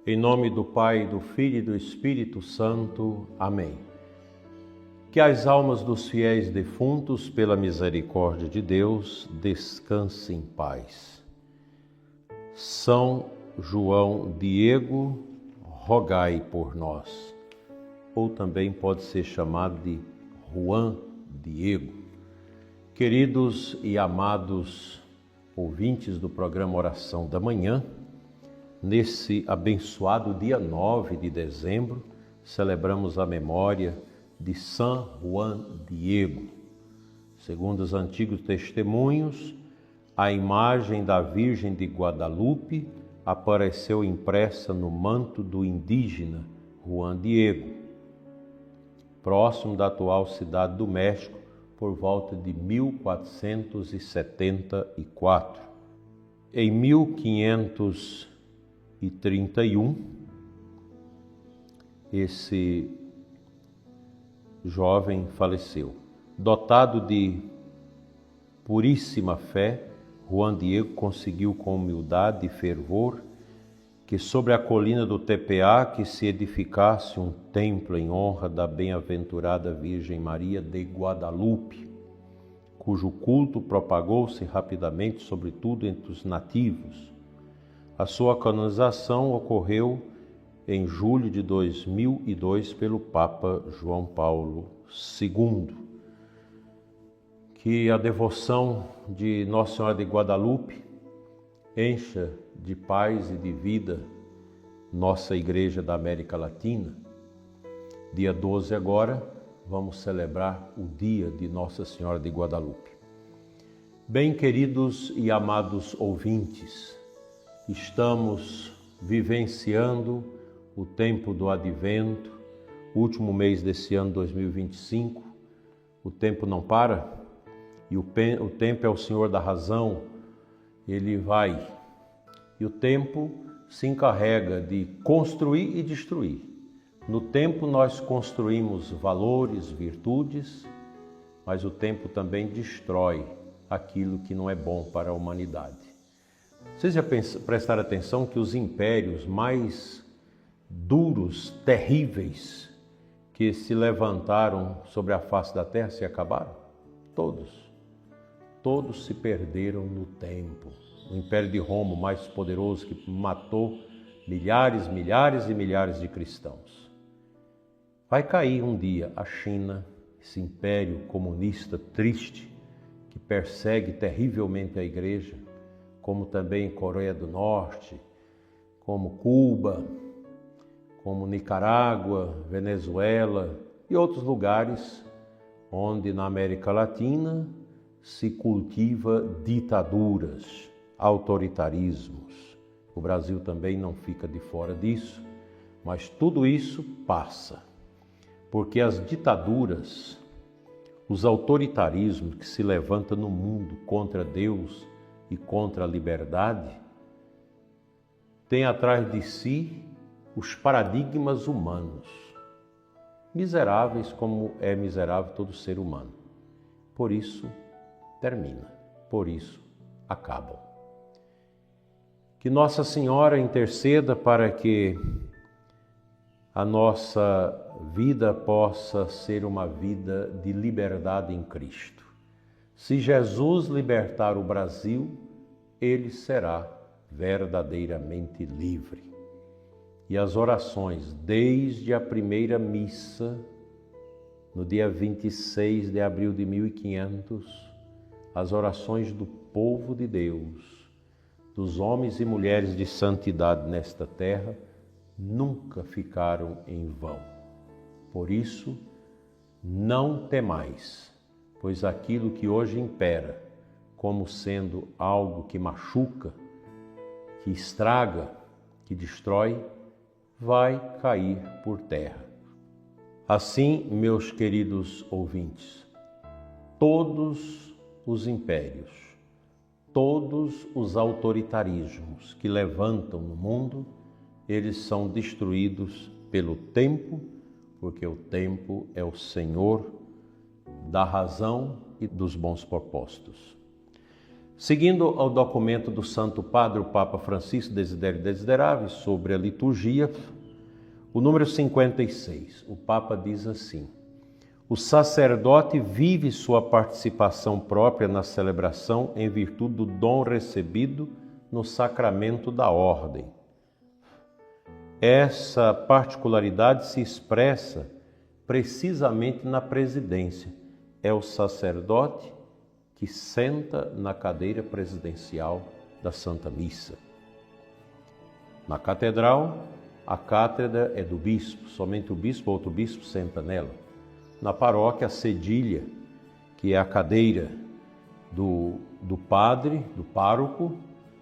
Em nome do Pai, do Filho e do Espírito Santo. Amém. Que as almas dos fiéis defuntos, pela misericórdia de Deus, descansem em paz. São João Diego, rogai por nós. Ou também pode ser chamado de Juan Diego. Queridos e amados ouvintes do programa Oração da Manhã, nesse abençoado dia 9 de dezembro, celebramos a memória de São Juan Diego. Segundo os antigos testemunhos, a imagem da Virgem de Guadalupe apareceu impressa no manto do indígena Juan Diego, próximo da atual cidade do México, por volta de 1474. Em 1531, esse jovem faleceu. Dotado de puríssima fé, Juan Diego conseguiu com humildade e fervor que sobre a colina do Tepeá que se edificasse um templo em honra da bem-aventurada Virgem Maria de Guadalupe, cujo culto propagou-se rapidamente, sobretudo entre os nativos. A sua canonização ocorreu em julho de 2002 pelo Papa João Paulo II. Que a devoção de Nossa Senhora de Guadalupe encha de paz e de vida nossa Igreja da América Latina. Dia 12 agora, vamos celebrar o dia de Nossa Senhora de Guadalupe. Bem, queridos e amados ouvintes, estamos vivenciando o tempo do Advento, último mês desse ano 2025. O tempo não para e o tempo é o Senhor da razão, Ele vai. E o tempo se encarrega de construir e destruir. No tempo nós construímos valores, virtudes, mas o tempo também destrói aquilo que não é bom para a humanidade. Vocês já prestaram atenção que os impérios mais duros, terríveis, que se levantaram sobre a face da terra se acabaram? Todos se perderam no tempo. O Império de Roma, o mais poderoso, que matou milhares e milhares de cristãos. Vai cair um dia a China, esse império comunista triste, que persegue terrivelmente a igreja, como também Coreia do Norte, como Cuba, como Nicarágua, Venezuela e outros lugares onde na América Latina se cultiva ditaduras, autoritarismos. O Brasil também não fica de fora disso, mas tudo isso passa, porque as ditaduras, os autoritarismos que se levantam no mundo contra Deus e contra a liberdade, têm atrás de si os paradigmas humanos, miseráveis como é miserável todo ser humano. Por isso termina, por isso acabam. Que Nossa Senhora interceda para que a nossa vida possa ser uma vida de liberdade em Cristo. Se Jesus libertar o Brasil, ele será verdadeiramente livre. E as orações, desde a primeira missa, no dia 26 de abril de 1500, as orações do povo de Deus, dos homens e mulheres de santidade nesta terra, nunca ficaram em vão. Por isso, não temais, pois aquilo que hoje impera, como sendo algo que machuca, que estraga, que destrói, vai cair por terra. Assim, meus queridos ouvintes, todos os impérios, todos os autoritarismos que levantam no mundo, eles são destruídos pelo tempo, porque o tempo é o Senhor da razão e dos bons propósitos. Seguindo ao documento do Santo Padre, o Papa Francisco Desidério Desideráveis, sobre a liturgia, o número 56, o Papa diz assim: o sacerdote vive sua participação própria na celebração em virtude do dom recebido no sacramento da ordem. Essa particularidade se expressa precisamente na presidência. É o sacerdote que senta na cadeira presidencial da Santa Missa. Na catedral, a cátedra é do bispo, somente o bispo ou outro bispo senta nela. Na paróquia, a cedilha, que é a cadeira do padre, do pároco,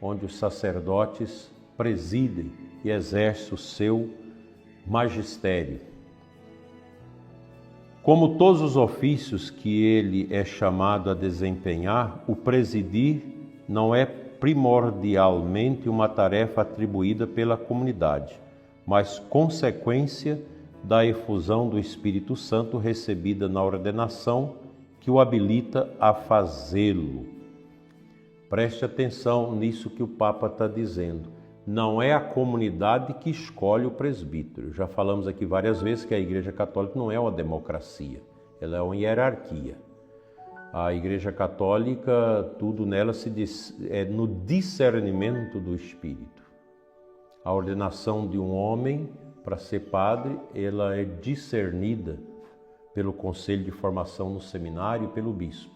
onde os sacerdotes presidem e exercem o seu magistério. Como todos os ofícios que ele é chamado a desempenhar, o presidir não é primordialmente uma tarefa atribuída pela comunidade, mas consequência da efusão do Espírito Santo recebida na ordenação que o habilita a fazê-lo. Preste atenção nisso que o Papa está dizendo. Não é a comunidade que escolhe o presbítero. Já falamos aqui várias vezes que a Igreja Católica não é uma democracia, ela é uma hierarquia. A Igreja Católica, tudo nela é no discernimento do Espírito. A ordenação de um homem para ser padre, ela é discernida pelo conselho de formação no seminário e pelo bispo.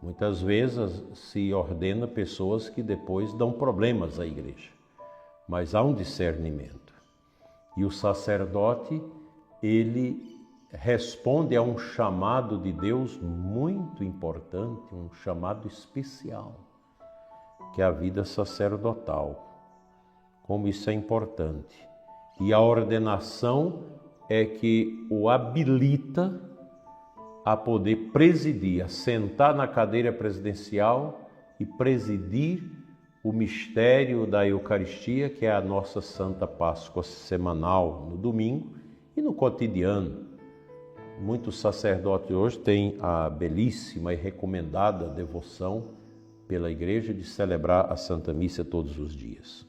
Muitas vezes se ordena pessoas que depois dão problemas à igreja, mas há um discernimento. E o sacerdote, ele responde a um chamado de Deus muito importante, um chamado especial, que é a vida sacerdotal. Como isso é importante. E a ordenação é que o habilita a poder presidir, a sentar na cadeira presidencial e presidir o mistério da Eucaristia, que é a nossa Santa Páscoa semanal, no domingo e no cotidiano. Muitos sacerdotes hoje têm a belíssima e recomendada devoção pela Igreja de celebrar a Santa Missa todos os dias.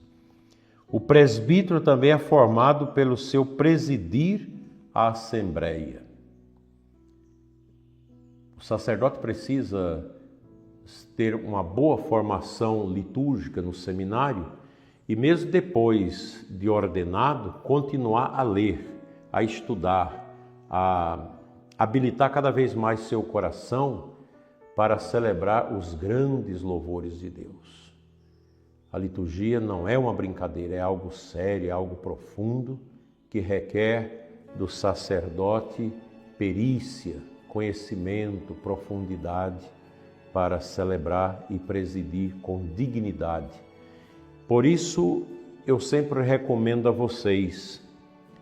O presbítero também é formado pelo seu presidir a Assembleia. O sacerdote precisa ter uma boa formação litúrgica no seminário e mesmo depois de ordenado, continuar a ler, a estudar, a habilitar cada vez mais seu coração para celebrar os grandes louvores de Deus. A liturgia não é uma brincadeira, é algo sério, é algo profundo que requer do sacerdote perícia, conhecimento, profundidade para celebrar e presidir com dignidade. Por isso, eu sempre recomendo a vocês,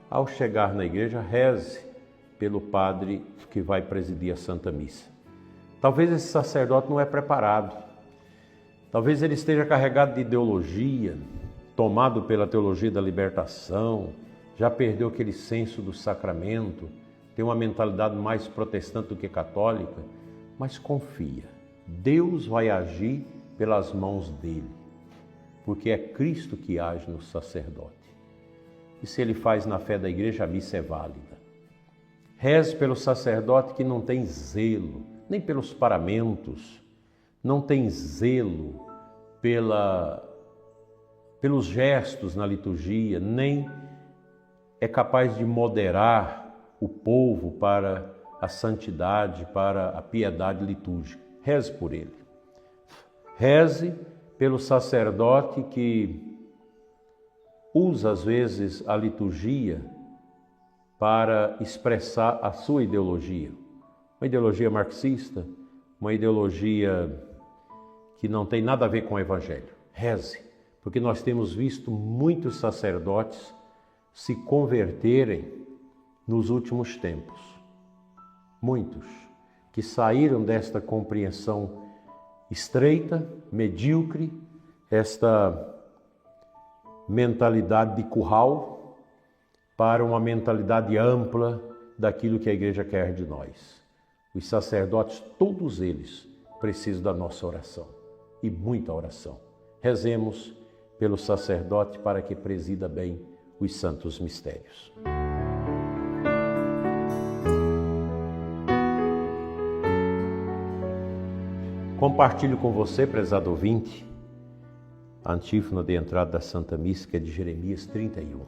ao chegar na igreja, reze pelo padre que vai presidir a Santa Missa. Talvez esse sacerdote não é preparado, talvez ele esteja carregado de ideologia, tomado pela teologia da libertação, já perdeu aquele senso do sacramento, tem uma mentalidade mais protestante do que católica, mas confia, Deus vai agir pelas mãos dele, porque é Cristo que age no sacerdote. E se ele faz na fé da igreja, a missa é válida. Reze pelo sacerdote que não tem zelo, nem pelos paramentos, não tem zelo pelos gestos na liturgia, nem é capaz de moderar o povo para a santidade, para a piedade litúrgica. Reze por ele. Reze pelo sacerdote que usa às vezes a liturgia para expressar a sua ideologia. Uma ideologia marxista, uma ideologia que não tem nada a ver com o Evangelho. Reze, porque nós temos visto muitos sacerdotes se converterem nos últimos tempos. Muitos que saíram desta compreensão estreita, medíocre, esta mentalidade de curral, para uma mentalidade ampla daquilo que a igreja quer de nós. Os sacerdotes, todos eles, precisam da nossa oração. e muita oração. Rezemos pelo sacerdote para que presida bem os santos mistérios. Compartilho com você, prezado ouvinte, a antífona de entrada da Santa Missa, que é de Jeremias 31.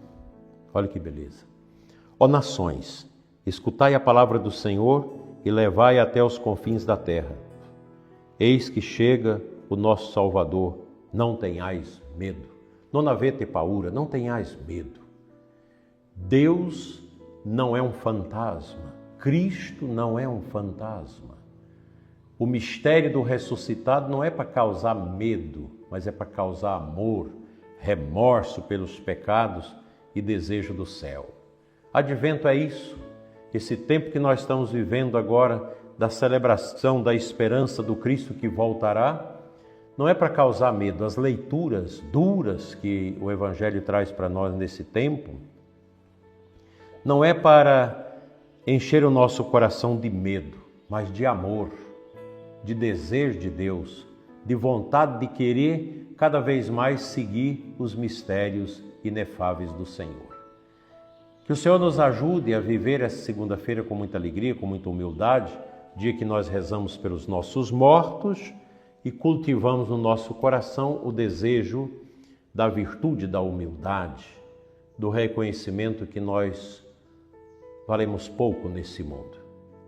Olha que beleza. Ó nações, escutai a palavra do Senhor e levai até os confins da terra. Eis que chega o nosso Salvador, não tenhais medo. Nona Vete Paura, não tenhais medo. Deus não é um fantasma, Cristo não é um fantasma. O mistério do ressuscitado não é para causar medo, mas é para causar amor, remorso pelos pecados e desejo do céu. Advento é isso, esse tempo que nós estamos vivendo agora da celebração da esperança do Cristo que voltará, não é para causar medo. As leituras duras que o Evangelho traz para nós nesse tempo, não é para encher o nosso coração de medo, mas de amor, de desejo de Deus, de vontade de querer cada vez mais seguir os mistérios inefáveis do Senhor. Que o Senhor nos ajude a viver essa segunda-feira com muita alegria, com muita humildade, dia que nós rezamos pelos nossos mortos e cultivamos no nosso coração o desejo da virtude, da humildade, do reconhecimento que nós valemos pouco nesse mundo.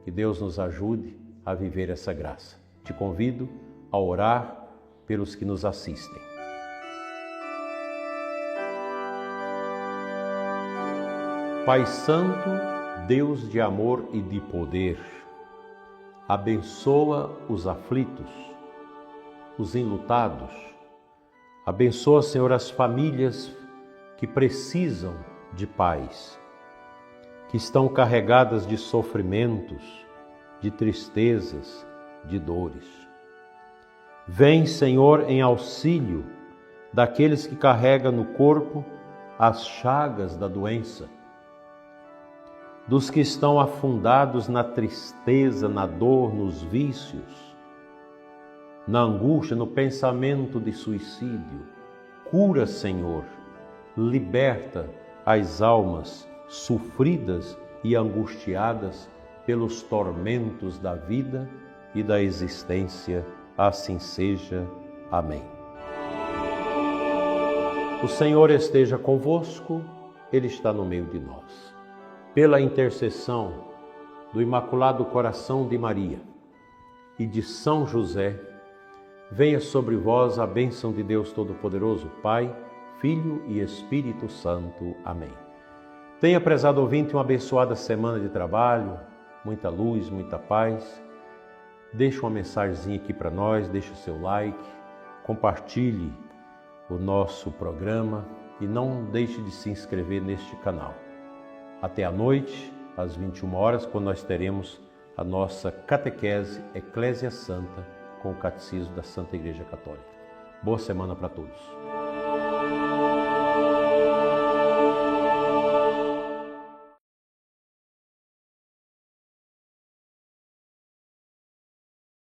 Que Deus nos ajude a viver essa graça. Te convido a orar pelos que nos assistem. Pai Santo, Deus de amor e de poder, abençoa os aflitos, os enlutados. Abençoa, Senhor, as famílias que precisam de paz, que estão carregadas de sofrimentos, de tristezas, de dores. Vem, Senhor, em auxílio daqueles que carregam no corpo as chagas da doença, dos que estão afundados na tristeza, na dor, nos vícios, na angústia, no pensamento de suicídio. Cura, Senhor, liberta as almas sofridas e angustiadas pelos tormentos da vida e da existência. Assim seja. Amém. O Senhor esteja convosco, Ele está no meio de nós. Pela intercessão do Imaculado Coração de Maria e de São José, venha sobre vós a bênção de Deus Todo-Poderoso, Pai, Filho e Espírito Santo. Amém. Tenha, prezado ouvinte, uma abençoada semana de trabalho, muita luz, muita paz. Deixa uma mensagenzinha aqui para nós, deixa o seu like, compartilhe o nosso programa e não deixe de se inscrever neste canal. Até à noite, às 21 horas, quando nós teremos a nossa catequese Eclésia Santa com o Catecismo da Santa Igreja Católica. Boa semana para todos.